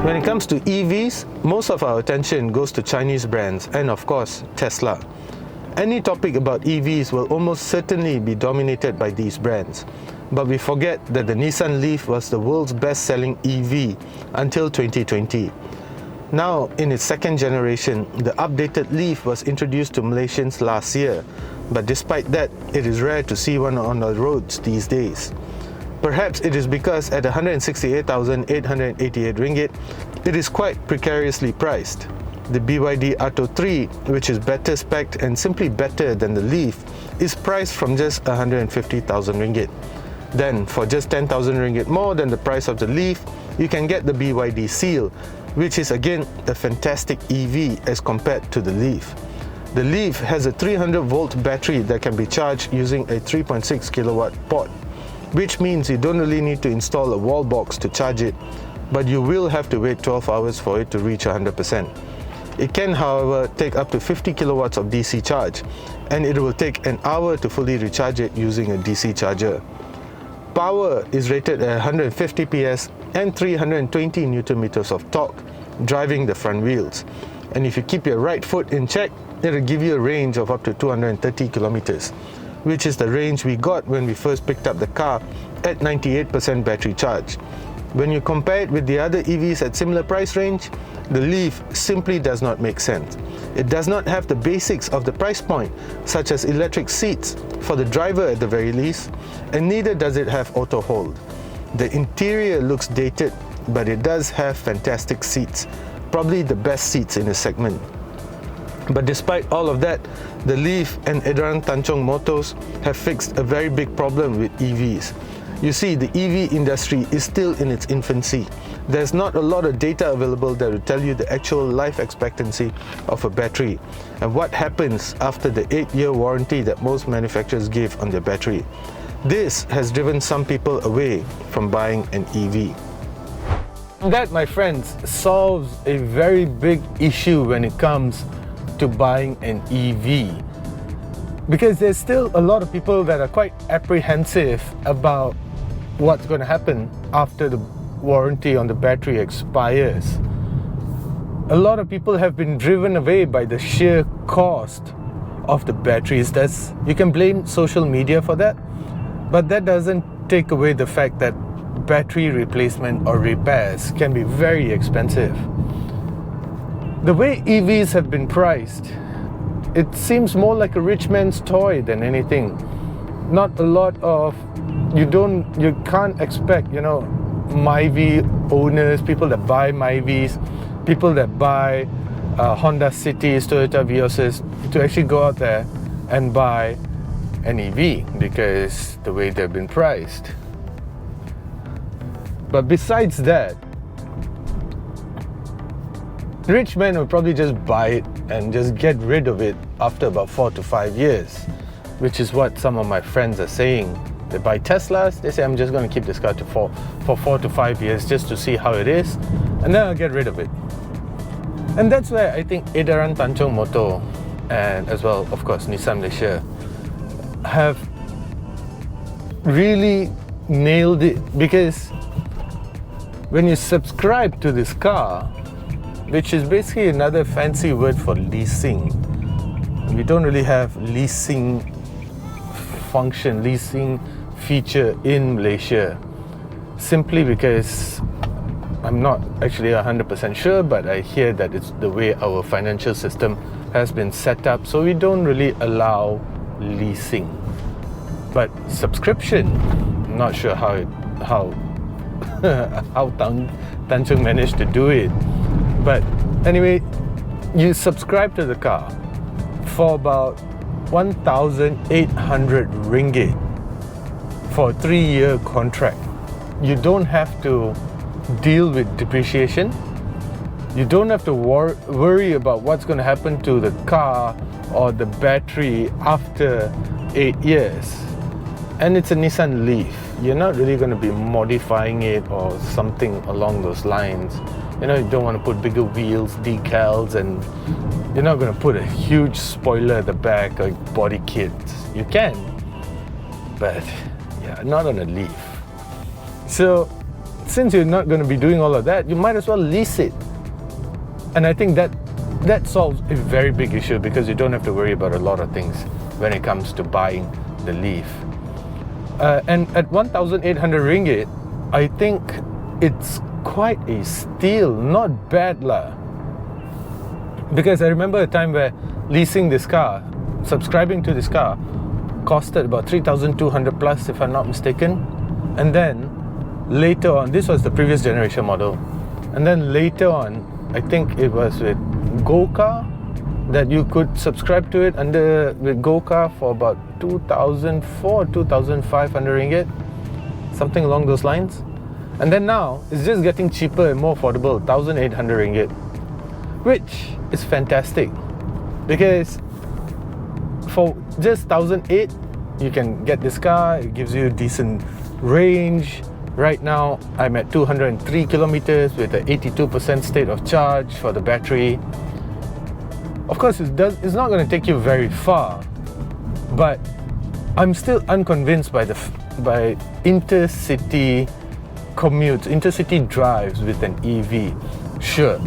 When it comes to EVs, most of our attention goes to Chinese brands and of course Tesla. Any topic about EVs will almost certainly be dominated by these brands. But we forget that the Nissan Leaf was the world's best-selling EV until 2020. Now, in its second generation, the updated Leaf was introduced to Malaysians last year. But despite that, it is rare to see one on the roads these days. Perhaps it is because at 168,888 ringgit, it is quite precariously priced. The BYD Atto 3, which is better spec'd and simply better than the Leaf, is priced from just 150,000 ringgit. Then, for just 10,000 ringgit more than the price of the Leaf, you can get the BYD Seal, which is again a fantastic EV as compared to the Leaf. The Leaf has a 300-volt battery that can be charged using a 3.6 kilowatt port, which means you don't really need to install a wall box to charge it, but you will have to wait 12 hours for it to reach 100%. It can, however, take up to 50 kilowatts of DC charge, and it will take an hour to fully recharge it using a DC charger. Power is rated at 150 PS and 320 Newton meters of torque, driving the front wheels. And if you keep your right foot in check, it will give you a range of up to 230 kilometers, which is the range we got when we first picked up the car at 98% battery charge. When you compare it with the other EVs at similar price range, the Leaf simply does not make sense. It does not have the basics of the price point, such as electric seats, for the driver at the very least, and neither does it have auto hold. The interior looks dated, but it does have fantastic seats, probably the best seats in the segment. But despite all of that, the Leaf and Edaran Tanjung Motors have fixed a very big problem with EVs. You see, the EV industry is still in its infancy. There's not a lot of data available that will tell you the actual life expectancy of a battery and what happens after the 8-year warranty that most manufacturers give on their battery. This has driven some people away from buying an EV. That, my friends, solves a very big issue when it comes to buying an EV. Because there's still a lot of people that are quite apprehensive about what's going to happen after the warranty on the battery expires. A lot of people have been driven away by the sheer cost of the batteries. You can blame social media for that, but that doesn't take away the fact that battery replacement or repairs can be very expensive. The way EVs have been priced, it seems more like a rich man's toy than anything. Not a lot of, you can't expect, Myvi owners, people that buy Myvis, people that buy Honda Cities, Toyota Vioses, to actually go out there and buy an EV because the way they've been priced. But besides that, rich men will probably just buy it and just get rid of it after about 4 to 5 years, which is what some of my friends are saying. They buy Teslas, they say, I'm just going to keep this car for 4 to 5 years just to see how it is, and then I'll get rid of it. And that's where I think Edaran Tanjung Motor and as well, of course, Nissan Malaysia have really nailed it, because when you subscribe to this car, which is basically another fancy word for leasing. We don't really have leasing feature in Malaysia, simply because I'm not actually 100% sure, but I hear that it's the way our financial system has been set up, so we don't really allow leasing. But subscription, I'm not sure how Tanjung managed to do it. But anyway, you subscribe to the car for about 1,800 ringgit for a 3-year contract. You don't have to deal with depreciation. You don't have to worry about what's going to happen to the car or the battery after 8 years. And it's a Nissan Leaf. You're not really going to be modifying it or something along those lines. You don't want to put bigger wheels, decals, and you're not going to put a huge spoiler at the back or body kit. You can, but yeah, not on a Leaf. So since you're not going to be doing all of that, you might as well lease it. And I think that solves a very big issue, because you don't have to worry about a lot of things when it comes to buying the Leaf. And at 1,800 ringgit, I think it's quite a steal. Not bad lah. Because I remember a time where leasing this car, subscribing to this car, costed about 3,200 plus, if I'm not mistaken. And then later on, this was the previous generation model, and then later on, I think it was with Go-Car that you could subscribe to it with Go-Car for about 2,400, 2,500 ringgit, something along those lines. And then now it's just getting cheaper and more affordable, 1,800 ringgit, which is fantastic, because for just 1,008 you can get this car. It gives you decent range. Right now I'm at 203 kilometers with an 82% state of charge for the battery. Of course it's not going to take you very far, but I'm still unconvinced by intercity commutes, intercity drives with an EV. Sure,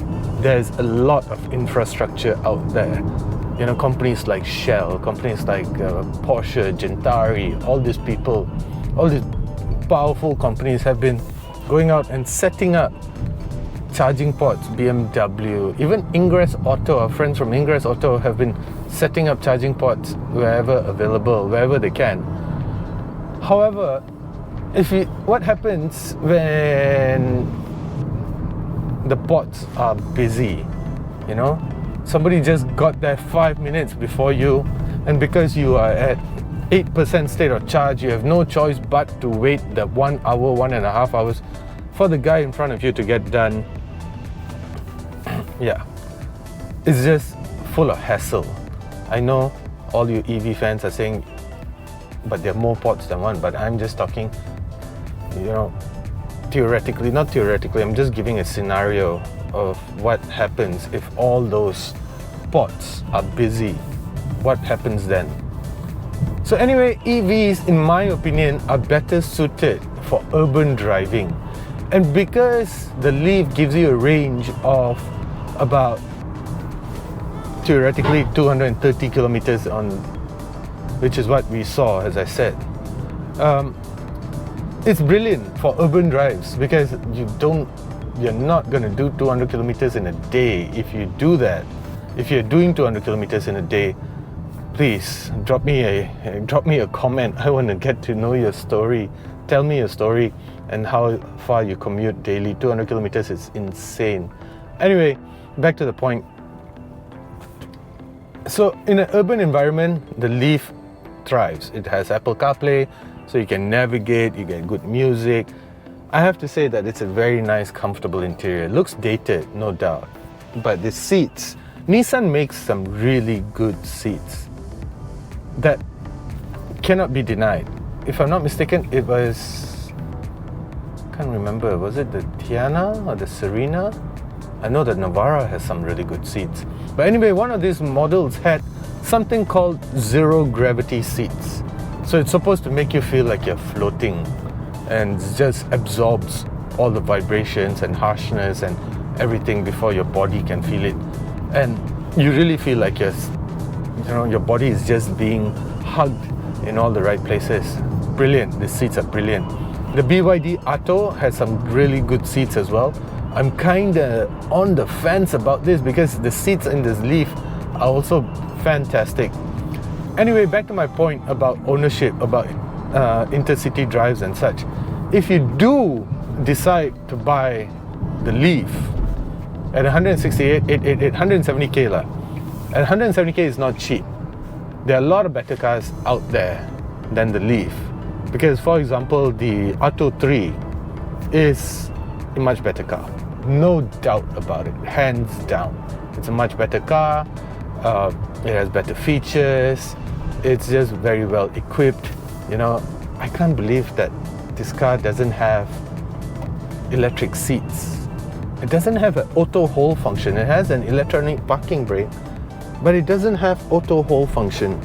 there's a lot of infrastructure out there. You know, companies like Shell, companies like Porsche, Gentari, all these people, all these powerful companies have been going out and setting up charging ports. BMW, even Ingress Auto, our friends from Ingress Auto have been setting up charging ports wherever available, wherever they can. However, what happens when the ports are busy? You know, somebody just got there 5 minutes before you, and because you are at 8% state of charge, you have no choice but to wait the 1 hour, 1.5 hours for the guy in front of you to get done. Yeah, it's just full of hassle. I know all you EV fans are saying, but there are more ports than one, but I'm just talking, you know, theoretically, not theoretically, I'm just giving a scenario of what happens if all those ports are busy. What happens then? So anyway, EVs, in my opinion, are better suited for urban driving. And because the Leaf gives you a range of about, theoretically, 230 kilometers on, which is what we saw, as I said. It's brilliant for urban drives, because you're not going to do 200 kilometers in a day. If you do that, if you're doing 200 kilometers in a day, please drop me a comment. I want to get to know your story. Tell me your story and how far you commute daily. 200 kilometers is insane. Anyway, back to the point. So in an urban environment, the Leaf thrives. It has Apple CarPlay, so you can navigate, you get good music. I have to say that it's a very nice, comfortable interior. It looks dated, no doubt. But the seats, Nissan makes some really good seats that cannot be denied. If I'm not mistaken, it was, I can't remember, was it the Tiana or the Serena? I know that Navara has some really good seats. But anyway, one of these models had something called zero gravity seats. So it's supposed to make you feel like you're floating, and just absorbs all the vibrations and harshness and everything before your body can feel it. And you really feel like your body is just being hugged in all the right places. Brilliant. The seats are brilliant. The BYD Atto has some really good seats as well. I'm kinda on the fence about this, because the seats in this Leaf are also fantastic. Anyway, back to my point about ownership, about intercity drives and such. If you do decide to buy the Leaf at 170k lah, and 170k is not cheap. There are a lot of better cars out there than the Leaf, because for example, the Atto 3 is a much better car, no doubt about it, hands down. It's a much better car. It has better features. It's just very well equipped. You know, I can't believe that this car doesn't have electric seats. It doesn't have an auto hold function. It has an electronic parking brake, but it doesn't have auto hold function.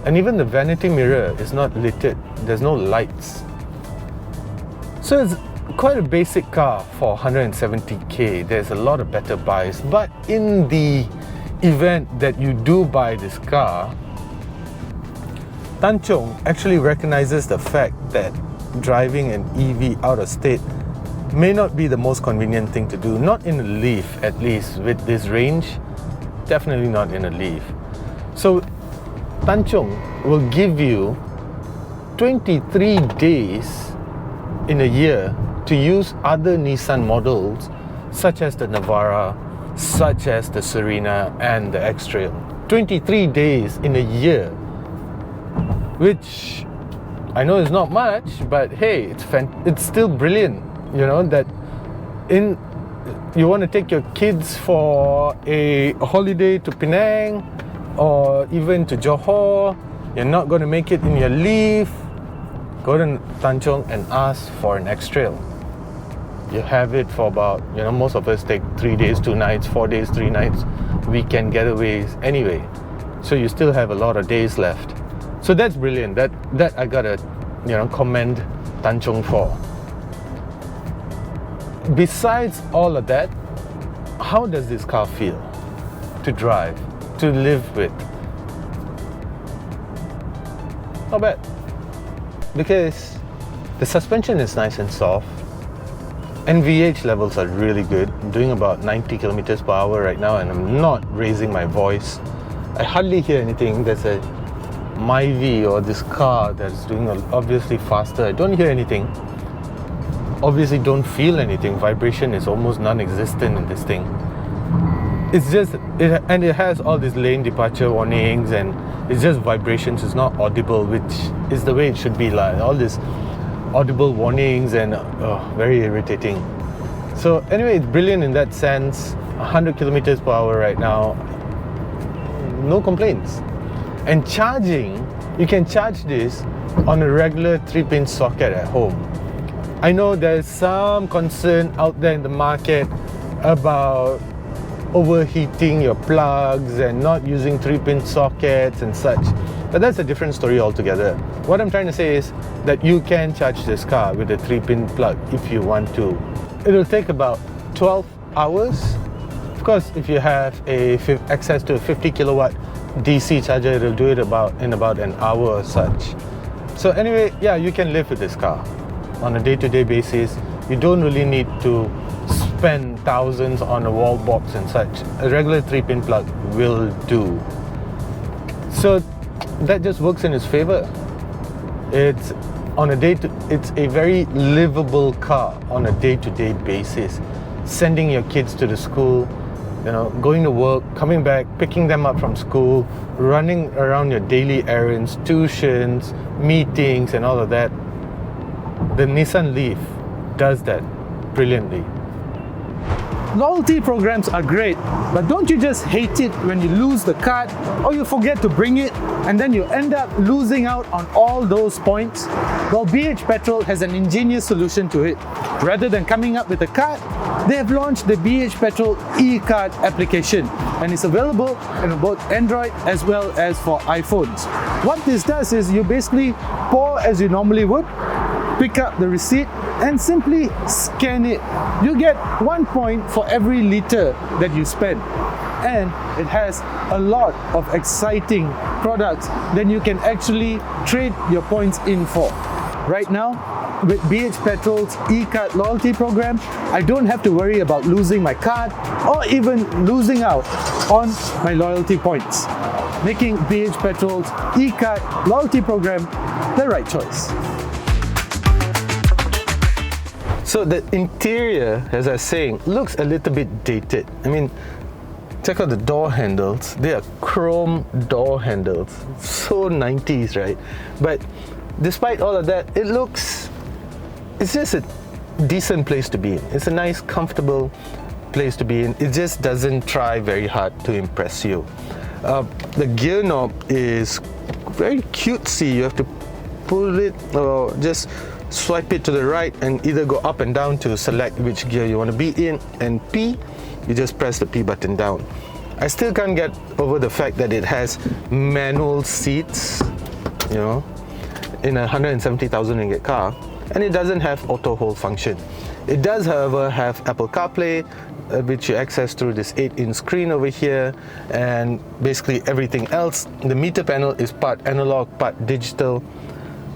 And even the vanity mirror is not lit. There's no lights. So it's quite a basic car for 170k. There's a lot of better buys, but in the event that you do buy this car, Tanchong actually recognizes the fact that driving an EV out of state may not be the most convenient thing to do. Not in a Leaf, at least with this range. Definitely not in a Leaf. So Tanchong will give you 23 days in a year to use other Nissan models such as the Navara, such as the Serena and the X-Trail. 23 days in a year, which I know is not much, but hey, it's still brilliant. You know, that you want to take your kids for a holiday to Penang or even to Johor, you're not going to make it in your Leaf, go to Tanchong and ask for an X-Trail. You have it for about, most of us take 3 days, 2 nights, 4 days, 3 nights, weekend getaways anyway. So you still have a lot of days left. So that's brilliant. That I gotta, commend Tanchong for. Besides all of that, how does this car feel to drive, to live with? Not bad. Because the suspension is nice and soft. NVH levels are really good. I'm doing about 90 kilometers per hour right now and I'm not raising my voice. I hardly hear anything. There's a Myvi or this car that's doing obviously faster. I don't hear anything. Obviously don't feel anything. Vibration is almost non-existent in this thing. It's just, it has all these lane departure warnings and it's just vibrations. It's not audible, which is the way it should be. Like all these audible warnings and very irritating. So anyway, it's brilliant in that sense. 100 kilometers per hour right now. No complaints. And charging, you can charge this on a regular 3-pin socket at home. I know there's some concern out there in the market about overheating your plugs and not using 3-pin sockets and such, but that's a different story altogether. What I'm trying to say is that you can charge this car with a 3-pin plug if you want to. It'll take about 12 hours. Of course, if you have access to a 50 kilowatt DC charger, it'll do it in about an hour or such. So anyway, yeah, you can live with this car on a day-to-day basis. You don't really need to spend thousands on a wall box and such. A regular 3-pin plug will do. So that just works in its favor. It's a very livable car on a day-to-day basis. Sending your kids to the school, going to work, coming back, picking them up from school, running around your daily errands, tuitions, meetings and all of that. The Nissan Leaf does that brilliantly. Loyalty programs are great, but don't you just hate it when you lose the card or you forget to bring it and then you end up losing out on all those points? Well, BH Petrol has an ingenious solution to it. Rather than coming up with a card, they have launched the BH Petrol e-card application and it's available in both Android as well as for iPhones. What this does is you basically pour as you normally would, pick up the receipt and simply scan it. You get 1 point for every liter that you spend. And it has a lot of exciting products that you can actually trade your points in for. Right now, with BH Petrol's e-card loyalty program, I don't have to worry about losing my card or even losing out on my loyalty points, making BH Petrol's e-card loyalty program the right choice. So the interior, as I was saying, looks a little bit dated. I mean, check out the door handles. They are chrome door handles. So 90s, right? But despite all of that, it's just a decent place to be in. It's a nice, comfortable place to be in. It just doesn't try very hard to impress you. The gear knob is very cutesy. You have to pull it or just swipe it to the right and either go up and down to select which gear you want to be in, and P, you just press the P button down. I still can't get over the fact that it has manual seats, in a 170,000 ringgit car. and it doesn't have auto hold function. It does, however, have Apple CarPlay, which you access through this 8-inch screen over here, and basically everything else. The meter panel is part analog, part digital.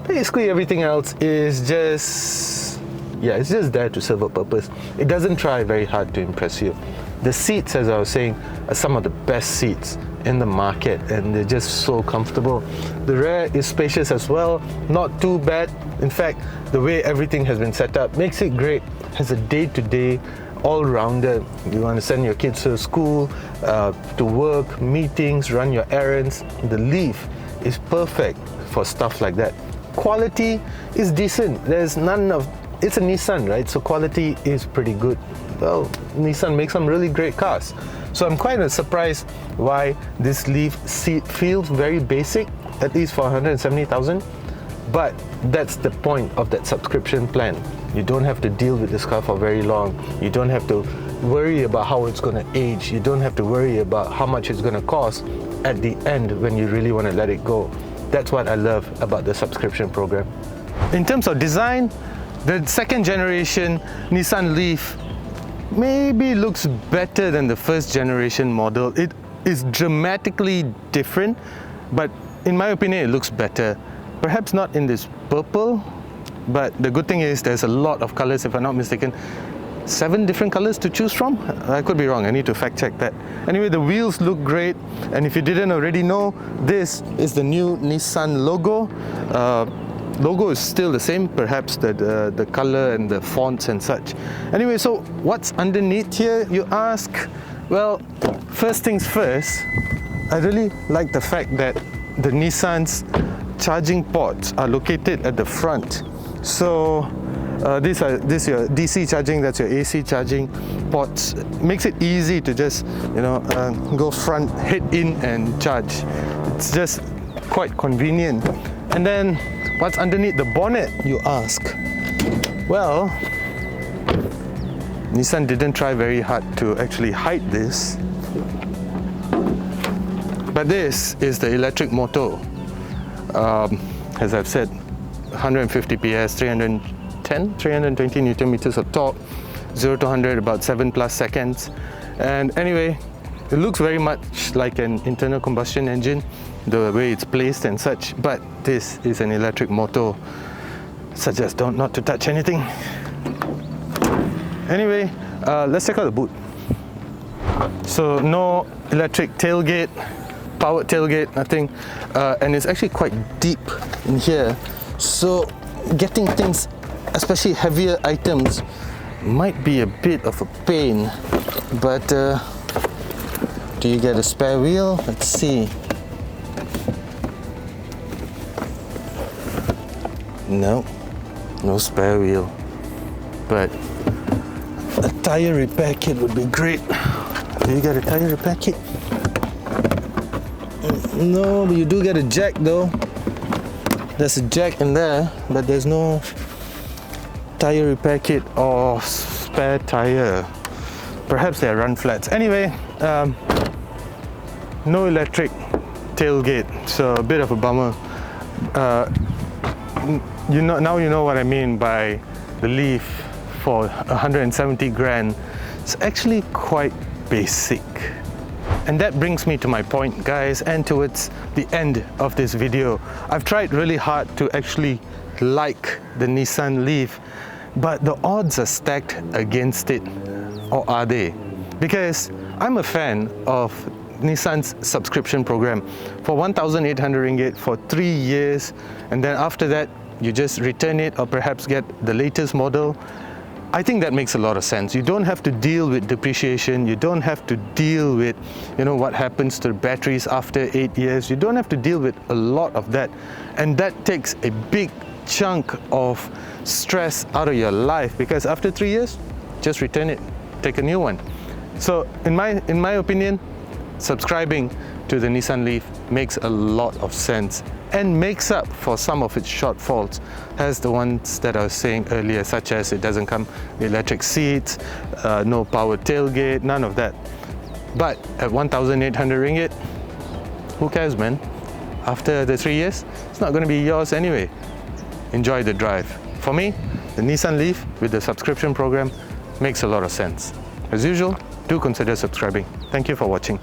Basically everything else is just, yeah, it's just there to serve a purpose. It doesn't try very hard to impress you. The seats, as I was saying, are some of the best seats in the market, and they're just so comfortable. The rear is spacious as well, not too bad. In fact, the way everything has been set up makes it great. Has a day-to-day all-rounder. You want to send your kids to school, to work, meetings, run your errands. The Leaf is perfect for stuff like that. Quality is decent. There's none of, it's a Nissan, right? So quality is pretty good. Well, Nissan makes some really great cars. So I'm quite surprised why this Leaf seat feels very basic, at least for 170,000. But that's the point of that subscription plan. You don't have to deal with this car for very long. You don't have to worry about how it's going to age. You don't have to worry about how much it's going to cost at the end when you really want to let it go. That's what I love about the subscription program. In terms of design, the second generation Nissan Leaf maybe looks better than the first generation model. It is dramatically different, but in my opinion it looks better. Perhaps not in this purple, but the good thing is there's a lot of colors, if I'm not mistaken. 7 different colors to choose from? I could be wrong, I need to fact check that. Anyway, the wheels look great, and if you didn't already know, this is the new Nissan logo. Logo is still the same, perhaps the color and the fonts and such. Anyway, so what's underneath here, you ask? Well, first things first, I really like the fact that the Nissan's charging ports are located at the front. So this your DC charging, that's your AC charging ports. Makes it easy to just, you know, go front, head in and charge. It's just quite convenient. And then what's underneath the bonnet, you ask? Well, Nissan didn't try very hard to actually hide this. But this is the electric motor. As I've said, 150 PS, 320 Newton meters of torque, 0 to 100 about 7+ seconds. And anyway, it looks very much like an internal combustion engine, the way it's placed and such, but this is an electric motor. Suggest not to touch anything. Anyway, let's check out the boot. So no electric tailgate, powered tailgate, nothing, and it's actually quite deep in here, so getting things, especially heavier items, might be a bit of a pain. But do you get a spare wheel? Let's see. No spare wheel, but a tire repair kit would be great. Do you get a tire repair kit? No, but you do get a jack though. There's a jack in there, but there's no tire repair kit or spare tire. Perhaps they're run flats. Anyway, no electric tailgate, so a bit of a bummer. Now you know what I mean by the Leaf for 170 grand. It's actually quite basic. And that brings me to my point, guys, and towards the end of this video. I've tried really hard to actually like the Nissan Leaf, but the odds are stacked against it. Or are they? Because I'm a fan of Nissan's subscription program for 1,800 ringgit for 3 years, and then after that you just return it or perhaps get the latest model. I think that makes a lot of sense. You don't have to deal with depreciation. You don't have to deal with, you know, what happens to the batteries after 8 years. You don't have to deal with a lot of that, and that takes a big chunk of stress out of your life, because after 3 years, just return it, take a new one. So in my opinion, subscribing to the Nissan Leaf makes a lot of sense and makes up for some of its shortfalls, as the ones that I was saying earlier, such as it doesn't come with electric seats, no power tailgate, none of that. But at 1,800 ringgit, who cares, man? After the 3 years, it's not going to be yours anyway. Enjoy the drive. For me, the Nissan Leaf with the subscription program makes a lot of sense. As usual, do consider subscribing. Thank you for watching.